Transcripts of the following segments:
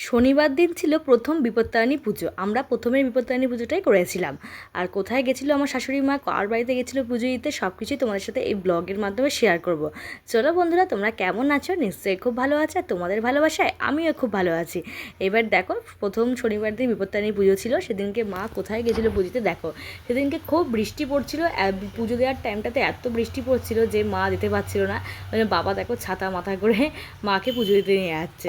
শনিবার দিন ছিল প্রথম বিপত্তারিণী পুজো। আমরা প্রথমে বিপত্তারিণী পুজোটাই করেছিলাম। আর কোথায় গেছিলো আমার শাশুড়ি মা, কার বাড়িতে গেছিলো পুজো দিতে, সব কিছুই তোমাদের সাথে এই ব্লগের মাধ্যমে শেয়ার করব। চলো বন্ধুরা, তোমরা কেমন আছো? নিশ্চয়ই খুব ভালো আছো। তোমাদের ভালোবাসায় আমিও খুব ভালো আছি। এবার দেখো, প্রথম শনিবার দিন বিপত্তারিণী পুজো ছিল। সেদিনকে মা কোথায় গেছিলো পুজোতে দেখো। সেদিনকে খুব বৃষ্টি পড়ছিল। পুজো দেওয়ার টাইমটাতে এত বৃষ্টি পড়ছিল যে মা যেতে পারছিল না। মানে বাবা দেখো ছাতা মাথা করে মাকে পুজো দিতে নিয়ে যাচ্ছে।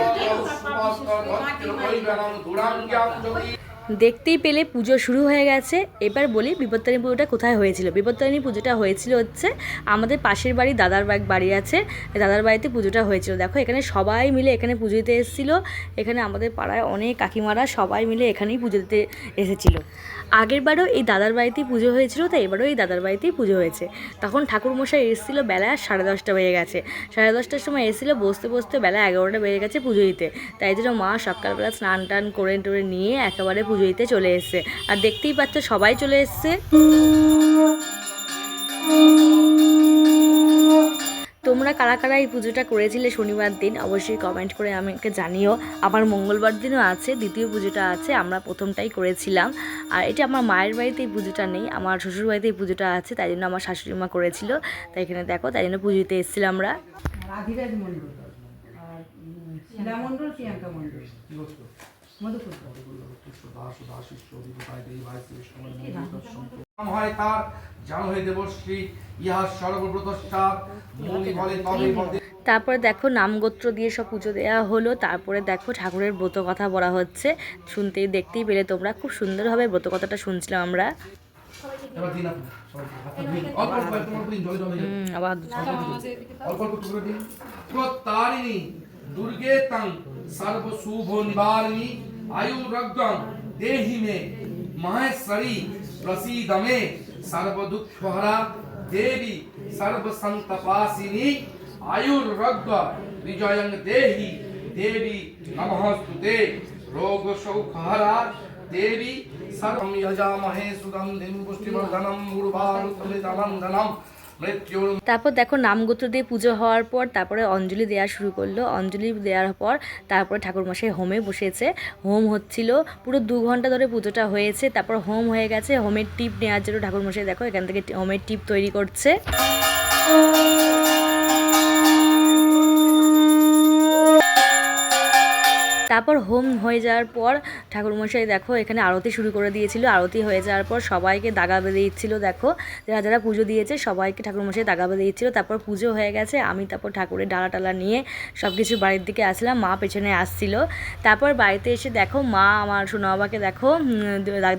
দেখতেই পেলে পুজো শুরু হয়ে গেছে। এবার বলি বিপত্তারিণী পুজোটা কোথায় হয়েছিল। বিপত্তারিণী পুজোটা হয়েছিল হচ্ছে আমাদের পাশের বাড়ি, দাদার বাড়ি আছে, দাদার বাড়িতে পুজোটা হয়েছিল। দেখো এখানে সবাই মিলে এখানে পুজো দিতে এসেছিলো। এখানে আমাদের পাড়ায় অনেক কাকিমারা সবাই মিলে এখানেই পুজো দিতে এসেছিলো। আগের বারও এই দাদার বাড়িতেই পুজো হয়েছিল, তো এবারও এই দাদার বাড়িতেই পুজো হয়েছে। তখন ঠাকুরমশাই এসেছিলো বেলা 10:30 বেজে গেছে। 10:30টার সময় এসেছিলো, বসতে বসতে বেলা 11টা বেজে গেছে পুজো দিতে। তাই জন্য মা সকালবেলা স্নান টান করে টোরে নিয়ে একেবারে পুজো দিতে চলে এসছে। আর দেখতেই পাচ্ছ সবাই চলে এসছে। তোমরা কারা কারা এই পুজোটা করেছিলে শনিবার দিন অবশ্যই কমেন্ট করে আমাকে জানিও। আমার মঙ্গলবার দিনও আছে, দ্বিতীয় পুজোটা আছে। আমরা প্রথমটাই করেছিলাম। আর এটা আমার মায়ের বাড়িতে এই পুজোটা নেই, আমার শ্বশুর বাড়িতে এই পুজোটা আছে। তাই জন্য আমার শাশুড়ি মা করেছিল। তাই এখানে দেখো, তাই জন্য পুজো দিতে এসেছিলাম আমরা। রাধিরাজ মণ্ডল আর শিলা মণ্ডল, প্রিয়াঙ্কা মণ্ডল, তারপরে দেখো নামগোত্র দিয়ে সব পুজো দেওয়া হলো। তারপরে দেখো ঠাকুরের ব্রত কথা বলা হচ্ছে। শুনতেই দেখতেই পেলে তোমরা, খুব সুন্দরভাবে ব্রত কথাটা শুনছিলাম আমরা। दुर्गे तंग सर्व शुभ निवारिणी आयुर्रग्धं देहि मे महेश्वरी प्रसीद मे सर्व दुःखहरा देवी सर्व संतपासिनी आयुर्रग्ध विजयं देहि देवी नमस्तुते रोग सौखहरा देवी सर्वं यजामहे सुगन्धिं पुष्टिवर्धनं उर्वारुकमिदवन्दनं। তারপর দেখো নামগোত্র দিয়ে পুজো হওয়ার পর তারপরে অঞ্জলি দেওয়া শুরু করলো। অঞ্জলি দেওয়ার পর তারপরে ঠাকুরমশাই হোমে বসেছে। হোম হচ্ছিল পুরো 2 ঘন্টা ধরে পুজোটা হয়েছে। তারপর হোম হয়ে গেছে। হোমের টিপ নেওয়ার জন্য ঠাকুরমশাই দেখো এখান থেকে হোমের টিপ তৈরি করছে। তারপর হোম হয়ে যাওয়ার পর ঠাকুরমশাই দেখো এখানে আরতি শুরু করে দিয়েছিল। আরতি হয়ে যাওয়ার পর সবাইকে দাগা বেঁধে দিচ্ছিলো। দেখো যারা যারা পুজো দিয়েছে সবাইকে ঠাকুরমশাই দাগা বেঁধে দিচ্ছিলো। তারপর পুজো হয়ে গেছে। আমি তারপর ঠাকুরের ডালা টালা নিয়ে সব কিছু বাড়ির দিকে আসলাম। মা পেছনে আসছিল। তারপর বাড়িতে এসে দেখো মা আমার সোনা বাবাকে দেখো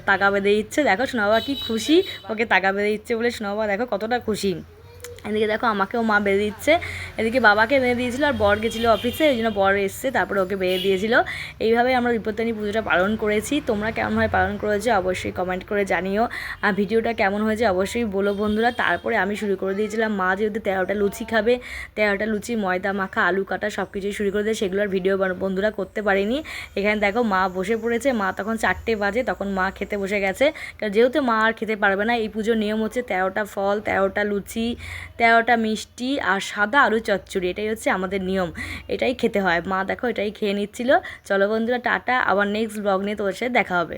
তাগা বেঁধে দিচ্ছে। দেখো সোনা বাবা কি খুশি, ওকে তাগা বেঁধে দিচ্ছে বলে সোনা বাবা দেখো কতটা খুশি। এদিকে দেখো আমাকেও মা বেঁধে দিচ্ছে। এদিকে বাবাকে বেঁধে দিয়েছিলো, আর বর গেছিলো অফিসে, ওই জন্য বর এসছে, তারপরে ওকে বেঁধে দিয়েছিলো। এইভাবে আমরা বিপত্তারিণী পুজোটা পালন করেছি। তোমরা কেমনভাবে পালন করেছো অবশ্যই কমেন্ট করে জানিও। আর ভিডিওটা কেমন হয়েছে অবশ্যই বলো বন্ধুরা। তারপরে আমি শুরু করে দিয়েছিলাম, মা যেহেতু 13টা লুচি খাবে, 13টা লুচি, ময়দা মাখা, আলু কাটা সব কিছুই শুরু করে দিয়ে সেগুলোর ভিডিও বন্ধুরা করতে পারিনি। এখানে দেখো মা বসে পড়েছে। মা তখন 4টে বাজে, তখন মা খেতে বসে গেছে। কারণ যেহেতু মা আর খেতে পারবে না, এই পুজোর নিয়ম হচ্ছে 13টা ফল, 13টা লুচি, 13টা মিষ্টি আর সাদা আলু চচ্চড়ি, এটাই হচ্ছে আমাদের নিয়ম। এটাই খেতে হয়। মা দেখো এটাই খেয়ে নিচ্ছিল। চলো বন্ধুরা, টাটা। আবার নেক্সট ব্লগ নিয়ে তোদের সাথে দেখা হবে।